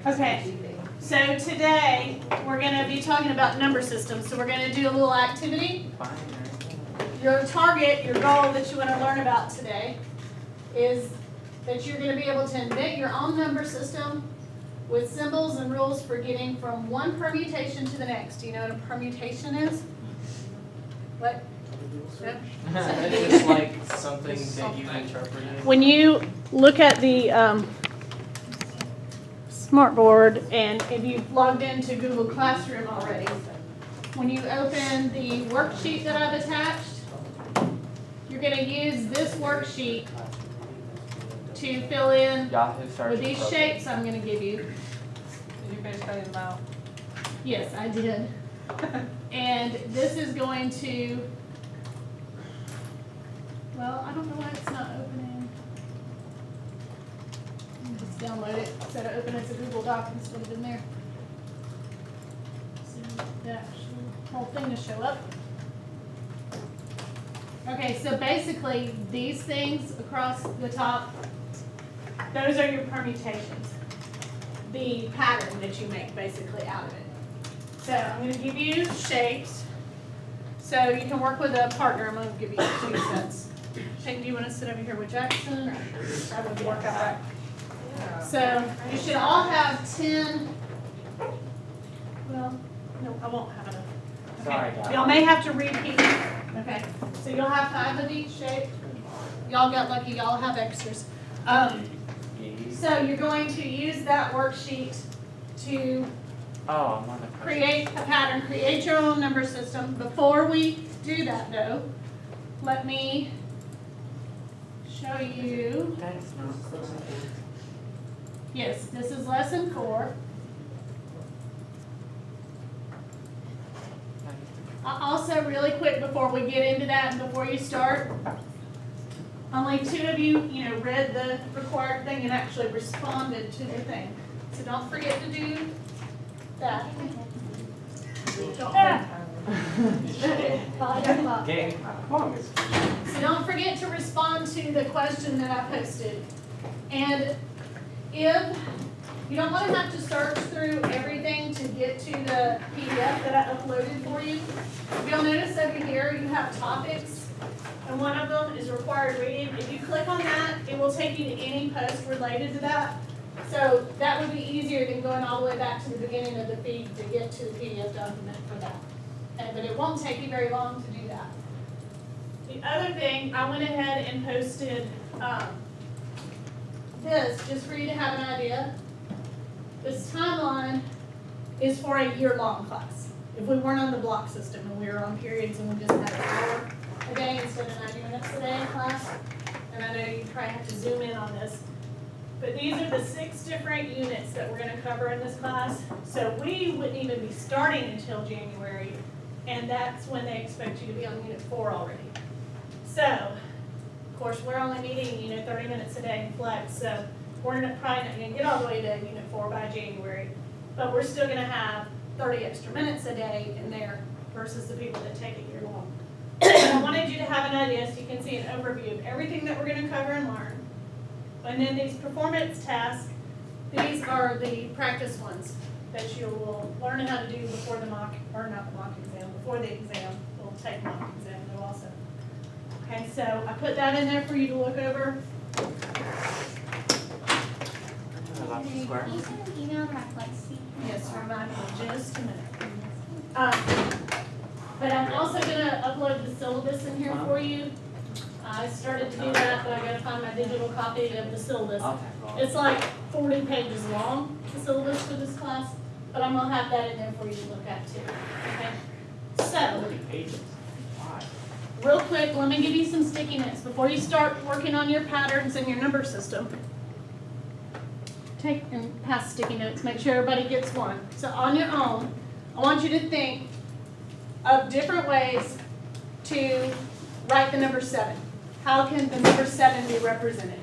Okay, so today we're going to be talking about number systems. So we're going to do a little activity. Your target, your goal that you want to learn about today is that you're going to be able to invent your own number system with symbols and rules for getting from one permutation to the next. Do you know what a permutation is? What? It's just like something that you interpreted. When you look at the smartboard, and if you've logged into Google Classroom already, when you open the worksheet that I've attached, you're going to use this worksheet to fill in with these shapes I'm going to give you. Did you finish cutting them out? Yes, I did. And this is going to, well, I don't know why it's not opening. Let me just download it instead of open it as a Google Doc instead of in there. So the actual whole thing to show up. Okay, so basically these things across the top, those are your permutations. The pattern that you make basically out of it. So I'm going to give you shapes. So you can work with a partner. I'm going to give you 2 sets. Shane, do you want to sit over here with Jackson? That would work out right. So you should all have 10. Well, no, I won't have enough. Sorry, Okay. guys. Y'all may have to repeat. Okay. So you'll have 5 of each shape. Y'all got lucky. Y'all have extras. So you're going to use that worksheet to Oh, I'm on the create a pattern, create your own number system. Before we do that though, let me show you. That is not close. Yes, this is lesson 4. Also, really quick before we get into that and before you start, only 2 of you, read the required thing and actually responded to the thing. So don't forget to do that. Game. So don't forget to respond to the question that I posted. And if you don't want to have to search through everything to get to the PDF that I uploaded for you, you'll notice over here you have topics, and one of them is required reading. If you click on that, it will take you to any post related to that. So that would be easier than going all the way back to the beginning of the feed to get to the PDF document for that. Okay, but it won't take you very long to do that. The other thing, I went ahead and posted this just for you to have an idea. This timeline is for a year-long class. If we weren't on the block system and we were on periods and we just had an hour a day instead of 90 minutes a day in class, and I know you probably have to zoom in on this, but these are the 6 different units that we're going to cover in this class. So we wouldn't even be starting until January, and that's when they expect you to be on Unit 4 already. So, of course, we're only meeting 30 minutes a day in flex, so we're probably not going to get all the way to Unit 4 by January, but we're still going to have 30 extra minutes a day in there versus the people that take it year long. I wanted you to have an idea so you can see an overview of everything that we're going to cover and learn. And then these performance tasks, these are the practice ones that you will learn how to do before the mock, or not the mock exam, before the exam. We'll take mock exam though also. Okay, so I put that in there for you to look over. Square. Can you send an email to my Flexi? Yes, remind me just a minute. But I'm also going to upload the syllabus in here for you. I started to do that, but I got to find my digital copy of the syllabus. It's like 40 pages long, the syllabus for this class, but I'm going to have that in there for you to look at too. Okay? So, real quick, let me give you some sticky notes. Before you start working on your patterns and your number system, take and pass sticky notes, make sure everybody gets one. So on your own, I want you to think of different ways to write the number 7. How can the number 7 be represented?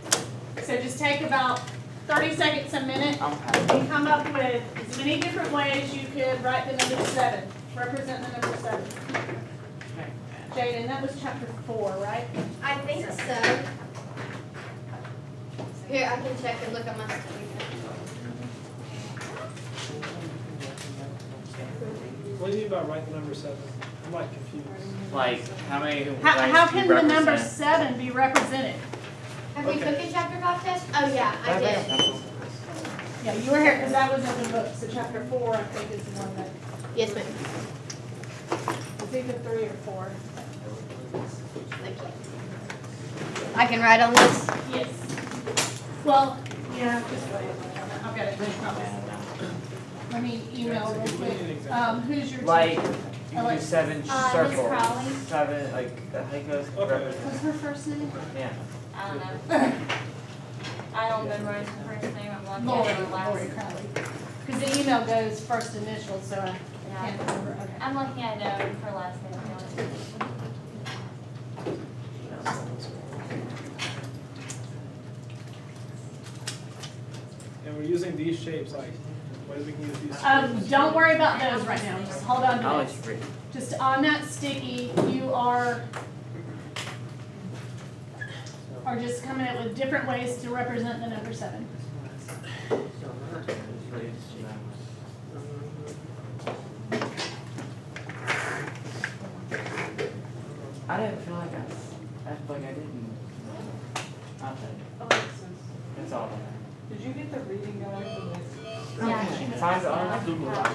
So just take about 30 seconds, a minute, and come up with as many different ways you could write the number 7, represent the number 7. Jaden, that was chapter 4, right? I think so. Here, I can check and look at my study. What do you mean by write the number 7? I'm like confused. Like, how many How ways do can you the number represent? 7 be represented? Have we took a chapter 5 test? Oh, yeah, I did. Yeah, you were here, because that was in the book, so chapter 4, I think, is the one that, Yes, ma'am. it's either 3 or 4. I can write on this. Yes. Well, yeah, just wait. I've got it written on. Let me email real quick. Who's your teacher? Like, you can do 7 Miss circles. Crowley. 7, like, I think it was Okay. represent. What's her first name? Yeah. I don't know. I don't memorize the first name, I'm lucky I know the last. Lori Crowley. Because the email goes first initial, so I can't Yeah. remember. Okay. I'm lucky I know her last name, to be honest with you. And we're using these shapes, like, what if we can use these? Don't worry about those right now. Just hold on I'll to let you this. read. Just on that sticky, you are just coming up with different ways to represent the number 7. I didn't feel like I feel like I didn't. Okay. It's all there. Did you get the reading guide from this? Okay. Find it on Google Docs.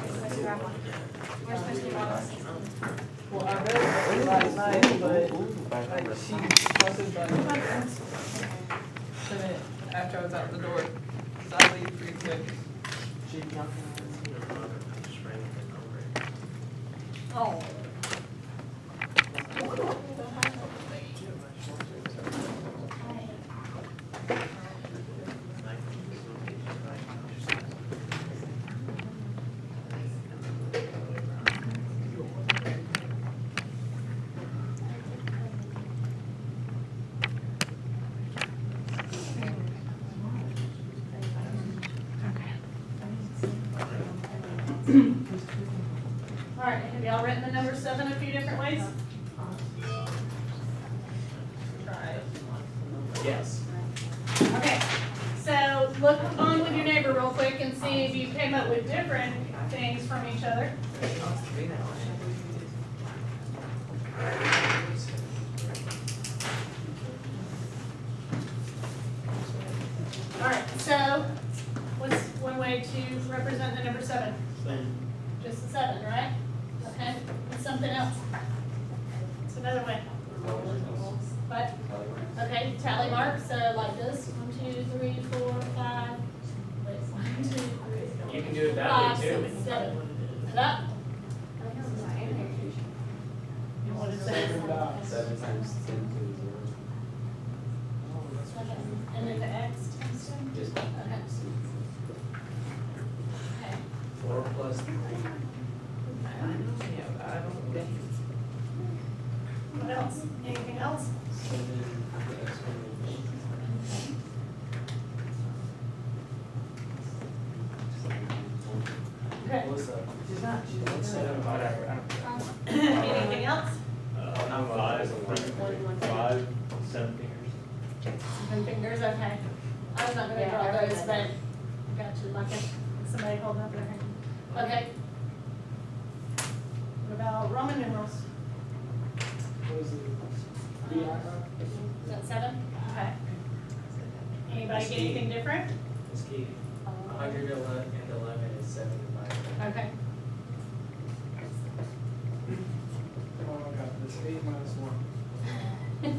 We're supposed to be on the 16th. Well, I read it last night, but like By she posted like sent it after I was out the door, cause I leave pretty quick. Oh. All right, have y'all written the number 7 a few different ways? Try. Yes. Okay, so look on with your neighbor real quick and see if you came up with different things from each other. All right, so what's one way to represent the number 7? Just the 7, right? Okay, what's something else? What's another way? What? Okay, tally mark, so like this, 1, 2, 3, 4, 5. Wait, 1, 2, 3, You can do it 4, that 5, way too. 6, 7. And up. You want to say? 7 times 10 to the 0. And then the X times 2? Just Okay. Okay. 4 plus 3. Yeah, I don't think. What else? Anything else? 7 exponential. Okay. What's up? She's not. Whatever. I don't care. Anything else? I'm 5, 7 fingers. 7 fingers, okay. I'm not gonna draw those, but I got you, like somebody holding up their hand. Okay. What about Roman numerals? What is it? Is that 7? Okay. Anybody get anything different? It's key. 111 is 75. Okay. Oh, I got this, 8 minus 1.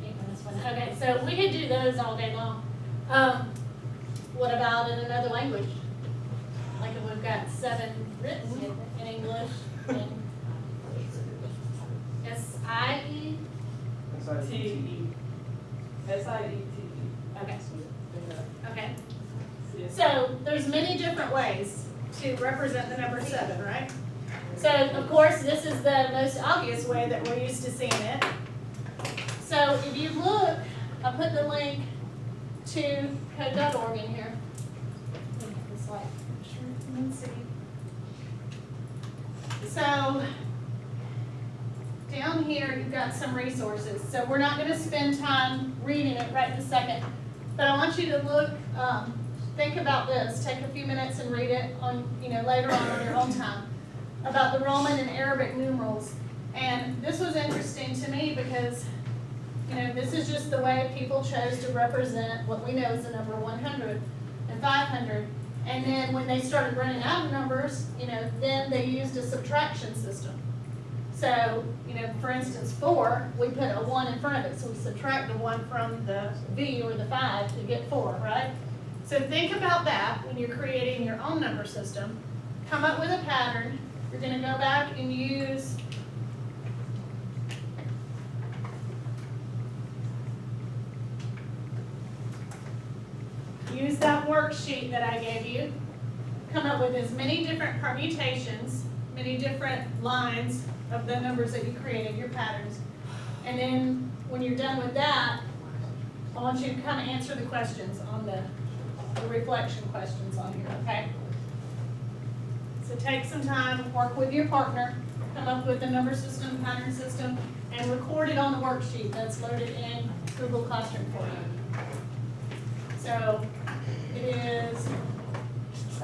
8 minus 1. Okay, so we could do those all day long. What about in another language? Like if we've got 7 written in English and S-I-E? T-E. S-I-E-T-E. Okay. Okay. So there's many different ways to represent the number 7, right? So of course, this is the most obvious way that we're used to seeing it. So if you look, I put the link to code.org in here. It's like, sure, you can see. So down here, you've got some resources. So we're not going to spend time reading it right this second, but I want you to look think about this, take a few minutes and read it on, later on your own time, about the Roman and Arabic numerals. And this was interesting to me because, this is just the way people chose to represent what we know as the number 100 and 500. And then when they started running out of numbers, then they used a subtraction system. So, for instance, 4, we put a 1 in front of it, so we subtract the 1 from the V or the 5 to get 4, right? So think about that when you're creating your own number system. Come up with a pattern. You're going to go back and use that worksheet that I gave you. Come up with as many different permutations, many different lines of the numbers that you created, your patterns. And then when you're done with that, I want you to come answer the questions on the reflection questions on here, okay? So take some time, work with your partner, come up with a number system, pattern system, and record it on the worksheet that's loaded in Google Classroom for you. So it is, it's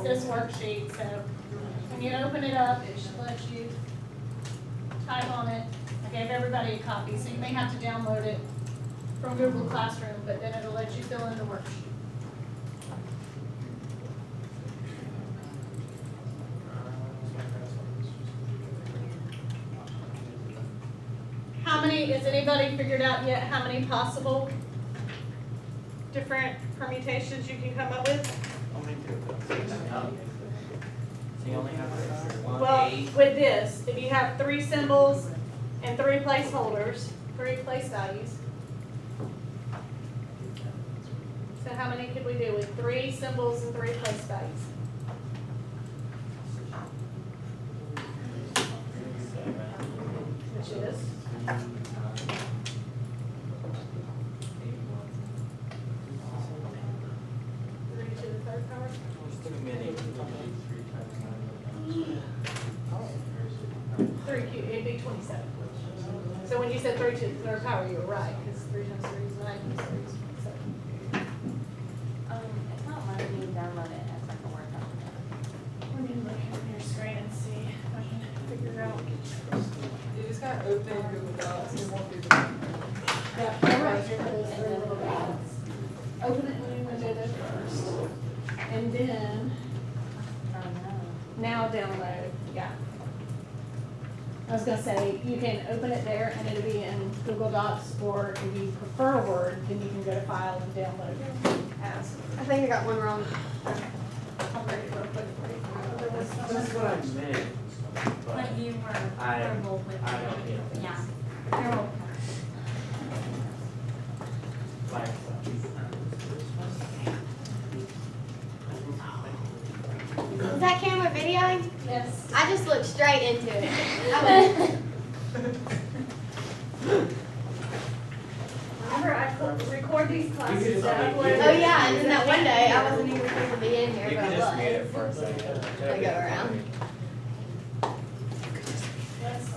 this worksheet, so when you open it up, it should let you type on it. I gave everybody a copy, so you may have to download it from Google Classroom, but then it'll let you fill in the worksheet. How many, has anybody figured out yet how many possible different permutations you can come up with? So you only have Well, 8. with this, if you have 3 symbols and 3 placeholders, 3 place values. So how many could we do with 3 symbols and 3 place values? Which is? 3 to the 3rd power? Too many. 3 cubed, it'd be 27. So when you said 3 to the 3rd power, you were right, because 3 times 3 is 9, times 3 is 27. It's not letting me download it as like a Word document. Let me look on your screen and see if I can figure out. You just gotta open Google Docs and walk through the. Yeah, right here, those 3 little dots. Open it in Windows first, and then Oh, no. now download, yeah. I was gonna say, you can open it there and it'll be in Google Docs, or if you prefer Word, then you can go to File and download as. I think I got one wrong. I'll read it real quick for you. There was some- That's what I meant. But you were I- verbal with I don't, it. Yeah. You're okay. Like, Is that camera videoing? Yes. I just looked straight into it. I went, Remember, I record these classes to upload. oh yeah, and then that one day I wasn't even supposed to be in here, You but can I just mute it was. for a second. I go around. Yes.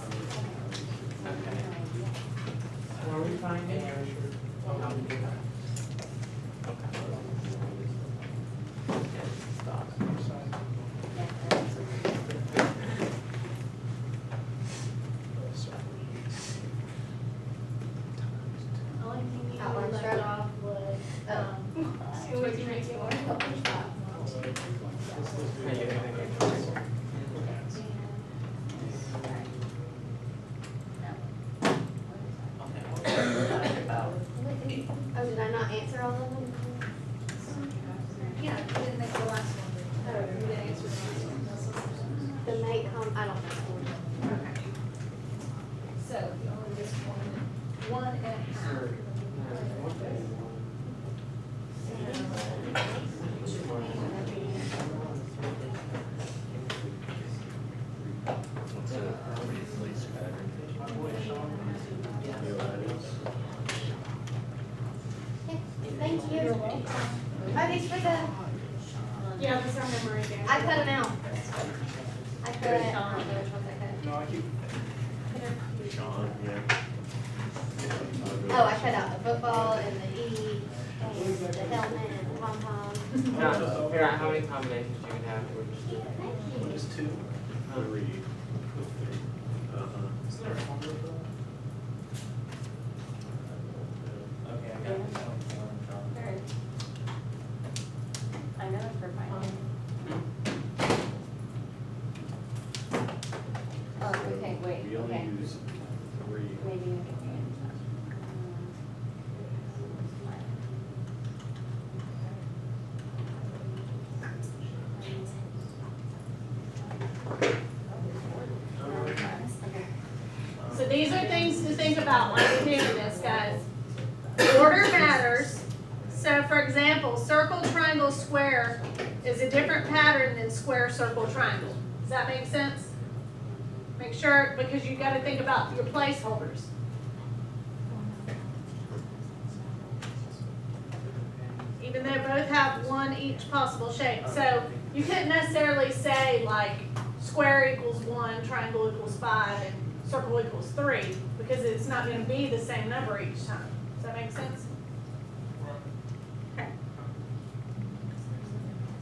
Okay. are we finding? Only thing you Outline left chart. off was, What you make it more? Oh, did I not answer all of them? yeah, you didn't make the last one. Oh, you didn't answer the last one. That's what The mate I don't know. I'm saying. Okay. So, you only just one and a half. Thank you. You're welcome. Are these for the, Yeah, these are memory games. I cut them out. I cut, I don't know which ones I cut. No, I keep. Sean, yeah. Oh, I cut out the football and the E. and the helmet and pom-pom. Now, figure out how many combinations you can have for just two. Just two? Three. Is there a formula for that? Okay, I got it. There is. I know it for mine. Oh, okay, wait, We only okay. use three. Maybe I can. So these are things to think about when you're doing this, guys. Order matters. So for example, circle, triangle, square is a different pattern than square, circle, triangle. Does that make sense? Make sure, because you gotta think about your placeholders. Even though both have one each possible shape. So you couldn't necessarily say like square equals 1, triangle equals 5, and circle equals 3, because it's not gonna be the same number each time. Does that make sense? Okay.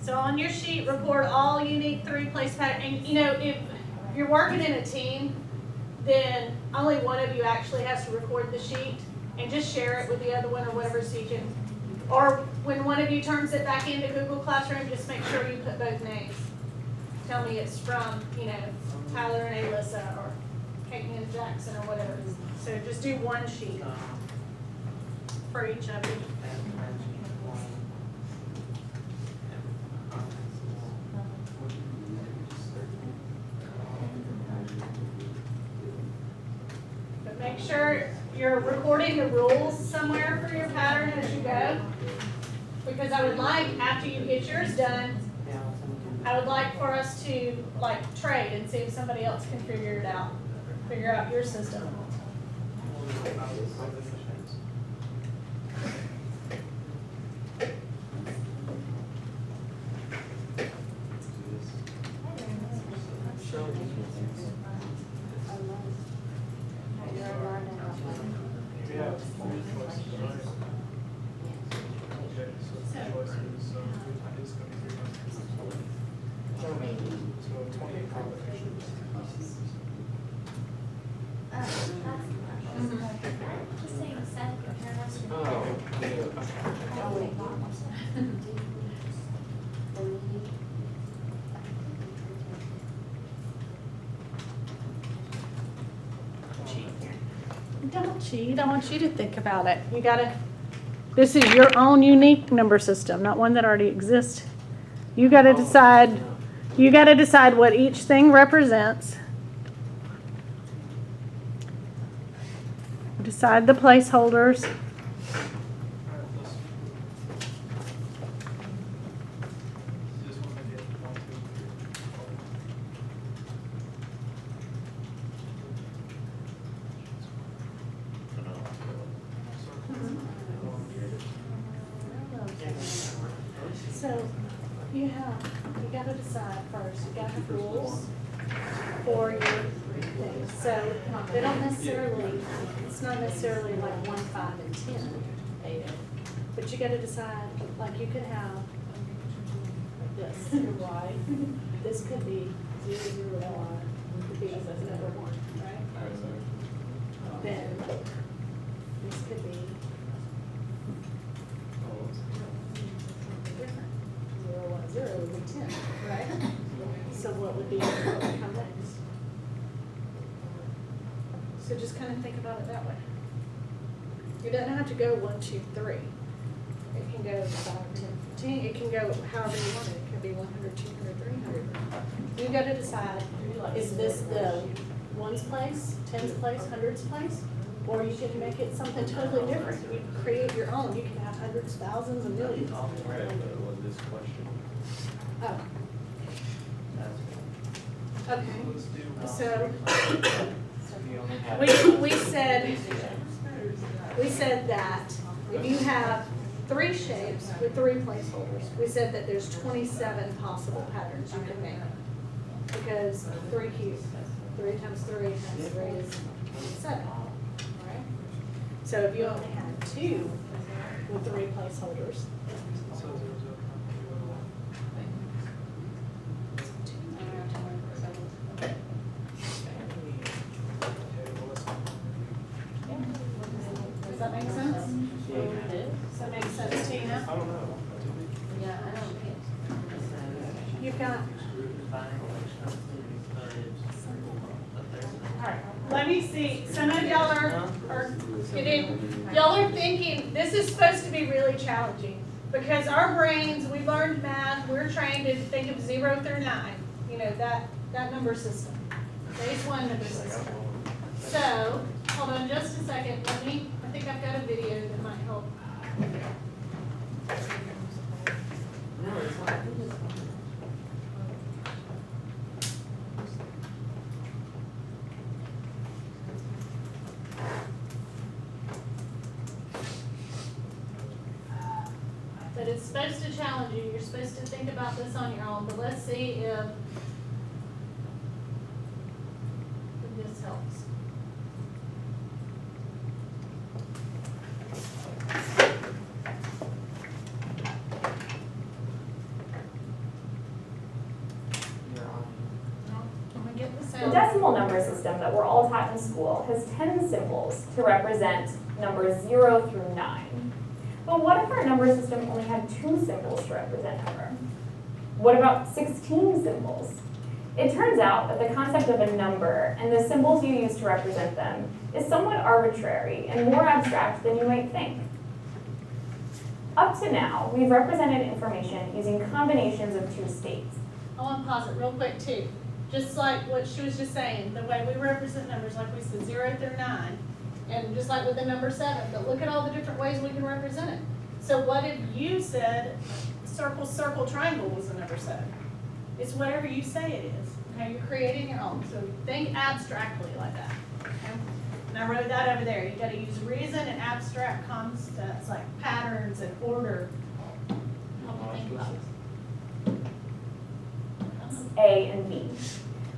So on your sheet, record all unique 3-place pattern, and you know, if you're working in a team, then only one of you actually has to record the sheet, and just share it with the other one or whatever, so you can, or when one of you turns it back into Google Classroom, just make sure you put both names. Tell me it's from, you know, Tyler and Alyssa, or Katie and Jackson, or whatever. So just do one sheet for each of you. But make sure you're recording the rules somewhere for your pattern as you go. Because I would like, after you get yours done, I would like for us to like trade and see if somebody else can figure it out. Figure out your system. We have three choices, right? Okay, so the choices, so it's gonna be 300. So 28 combinations. Just saying, Seth, compare us to. Oh, Don't cheat. I want you to think about it. You gotta, this is your own unique number system, not one that already exists. You gotta decide, what each thing represents. Decide the placeholders. Alright, let's. This one, maybe 1, 2, 3, 4. So you gotta decide first, you got the rules for your things. So they don't necessarily, it's not necessarily like 1, 5, and 10. But you gotta decide, like you could have like this, y. This could be 0, 0, y. Could be number 1, right? Then this could be different. 0, 1, 0 would be 10, right? So what would come next? So just kind of think about it that way. It doesn't have to go 1, 2, 3. It can go 5, 10, 15. It can go however you want it. It could be 100, 200, 300. You got to decide, is this the 1's place, 10's place, 100's place? Or you can make it something totally different. You can create your own. You can have hundreds, thousands, and millions. Right, but on this question. Oh, okay. Let's do. So you only have. we said that if you have 3 shapes with 3 placeholders, we said that there's 27 possible patterns you can make. Because 3 cubes, 3 times 3 times 3 is 7, right? So if you only had 2 with 3 placeholders. Does that make sense? Does that make sense to you now? I don't know. Yeah, I don't get. You've got, alright, let me see, some of y'all are getting, y'all are thinking, this is supposed to be really challenging. Because our brains, we learned math, we're trained to think of 0 through 9, you know, that number system. Base 1 number system. So, hold on just a second, I think I've got a video that might help. No, it's not. But it's supposed to challenge you, you're supposed to think about this on your own, but let's see if this helps. You're on. Can we get the The sound? decimal number system that we're all taught in school has 10 symbols to represent numbers 0 through 9. But what if our number system only had 2 symbols to represent number? What about 16 symbols? It turns out that the concept of a number and the symbols you use to represent them is somewhat arbitrary and more abstract than you might think. Up to now, we've represented information using combinations of 2 states. I want to pause it real quick too. Just like what she was just saying, the way we represent numbers, like we said, 0 through 9, and just like with the number 7, but look at all the different ways we can represent it. So what if you said circle, circle, triangle was the number 7? It's whatever you say it is. Okay, you're creating your own. So think abstractly like that. Okay? And I wrote that over there. You got to use reason and abstract concepts like patterns and order. Help you think about it. A and B.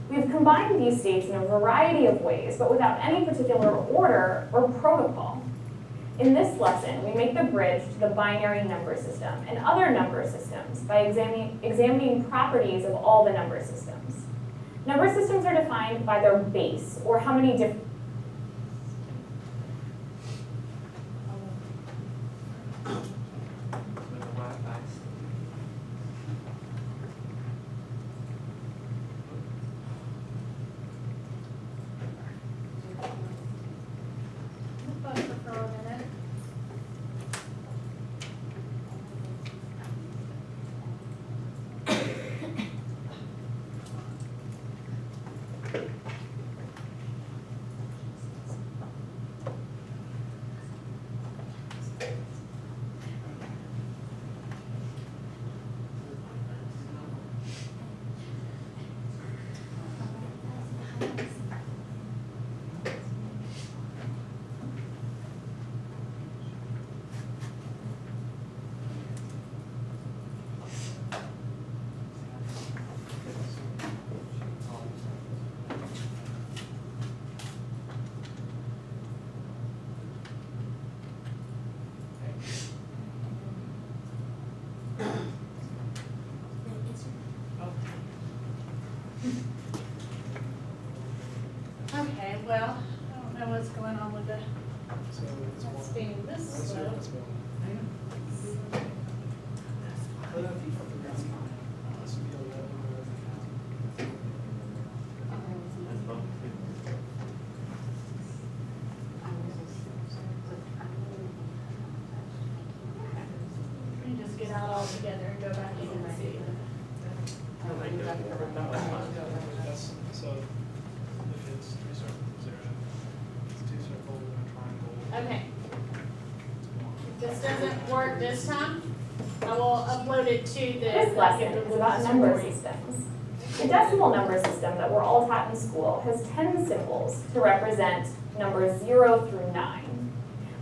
We've combined these states in a variety of ways, but without any particular order or protocol. In this lesson, we make the bridge to the binary number system and other number systems by examining properties of all the number systems. Number systems are defined by their base, or how many different With the Wi-Fi. For a minute. Okay, well, I don't know what's going on with the, it's being this slow. Let me just get out all together and go back in and see. So if it's 3 circles there, it's 2 circles and a triangle. Okay. If this doesn't work this time, I will upload it to the. This lesson is about number systems. The decimal number system that we're all taught in school has 10 symbols to represent numbers 0 through 9.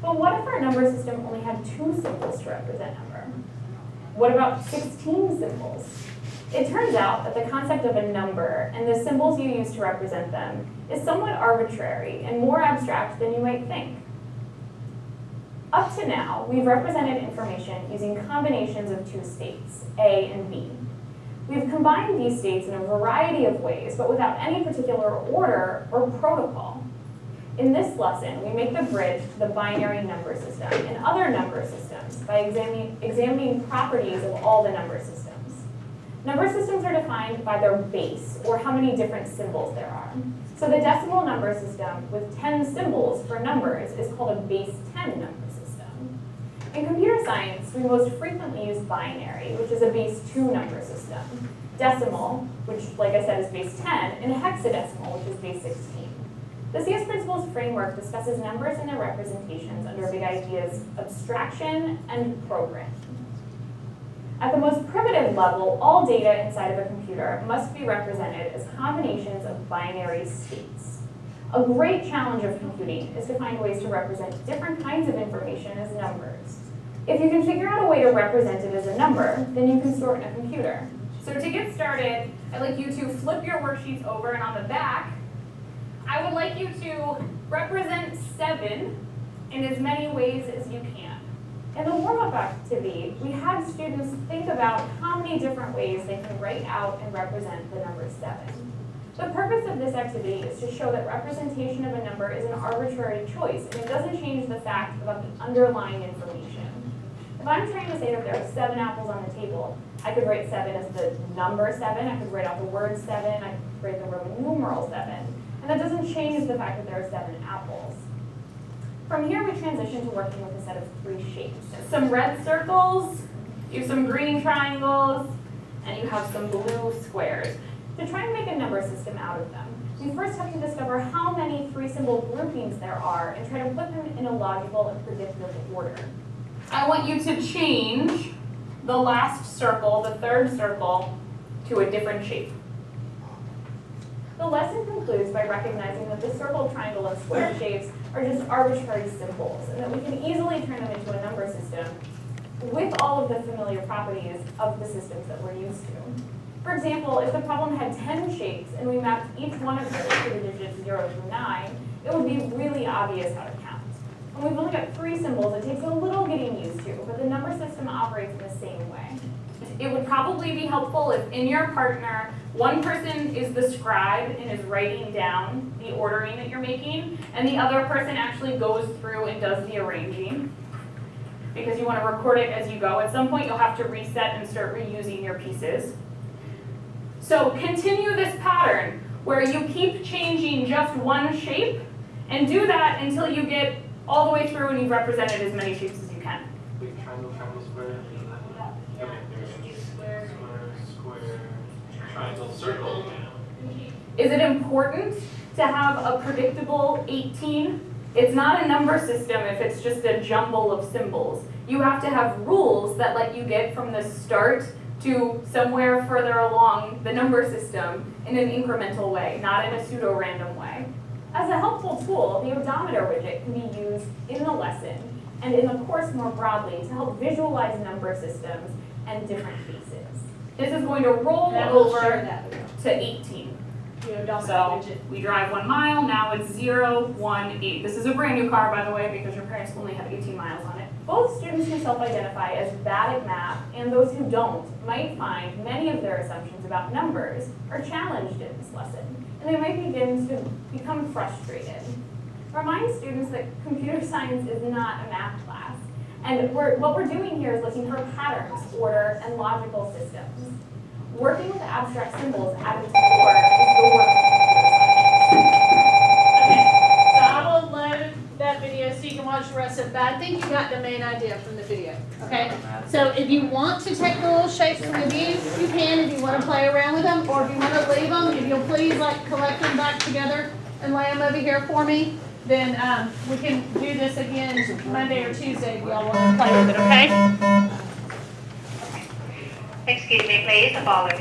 But what if our number system only had 2 symbols to represent number? What about 16 symbols? It turns out that the concept of a number and the symbols you use to represent them is somewhat arbitrary and more abstract than you might think. Up to now, we've represented information using combinations of two states, A and B. We've combined these states in a variety of ways, but without any particular order or protocol. In this lesson, we make the bridge to the binary number system and other number systems by examining properties of all the number systems. Number systems are defined by their base, or how many different symbols there are. So the decimal number system with 10 symbols for numbers is called a base 10 number system. In computer science, we most frequently use binary, which is a base 2 number system, decimal, which, like I said, is base 10, and hexadecimal, which is base 16. The CS Principles framework discusses numbers and their representations under big ideas abstraction and programming. At the most primitive level, all data inside of a computer must be represented as combinations of binary states. A great challenge of computing is to find ways to represent different kinds of information as numbers. If you can figure out a way to represent it as a number, then you can store it in a computer. So to get started, I'd like you to flip your worksheets over, and on the back, I would like you to represent 7 in as many ways as you can. In the warm-up activity, we had students think about how many different ways they can write out and represent the number 7. The purpose of this activity is to show that representation of a number is an arbitrary choice, and it doesn't change the fact about the underlying information. If I'm trying to say that there are 7 apples on the table, I could write 7 as the number 7, I could write out the word 7, I could write the Roman numeral 7, and that doesn't change the fact that there are 7 apples. From here, we transition to working with a set of 3 shapes. Some red circles, you have some green triangles, and you have some blue squares. To try and make a number system out of them, we first have to discover how many 3-symbol groupings there are and try to put them in a logical and predictable order. I want you to change the last circle, the third circle, to a different shape. The lesson concludes by recognizing that the circle, triangle, and square shapes are just arbitrary symbols, and that we can easily turn them into a number system with all of the familiar properties of the systems that we're used to. For example, if the problem had 10 shapes and we mapped each one of those to the digits 0 through 9, it would be really obvious how to count. When we've only got 3 symbols, it takes a little getting used to, but the number system operates in the same way. It would probably be helpful if in your partner, one person is the scribe and is writing down the ordering that you're making, and the other person actually goes through and does the arranging, because you want to record it as you go. At some point, you'll have to reset and start reusing your pieces. So continue this pattern where you keep changing just one shape, and do that until you get all the way through and you've represented as many shapes as you can. Big triangle, triangle, square. Okay, there square, triangle, circle. Is it important to have a predictable 18? It's not a number system if it's just a jumble of symbols. You have to have rules that let you get from the start to somewhere further along the number system in an incremental way, not in a pseudo-random way. As a helpful tool, the odometer widget can be used in the lesson and in the course more broadly to help visualize number systems and different cases. This is going to roll And I will over share that. to 18. The odometer So widget. we drive 1 mile, now it's 0, 1, 8. This is a brand new car, by the way, because your parents only have 18 miles on it. Both students who self-identify as bad at math and those who don't might find many of their assumptions about numbers are challenged in this lesson, and they might begin to become frustrated. Remind students that computer science is not a math class, and what we're doing here is looking for patterns, order, and logical systems. Working with abstract symbols at its core is the work of computer science. Okay, so I will load that video so you can watch the rest of it, but I think you got the main idea from the video, okay? So if you want to take the little shapes from the view, you can if you want to play around with them, or if you want to leave them, if you'll please like collect them back together and lay them over here for me, then we can do this again Monday or Tuesday if y'all want to play with it, okay? Excuse me, please, the following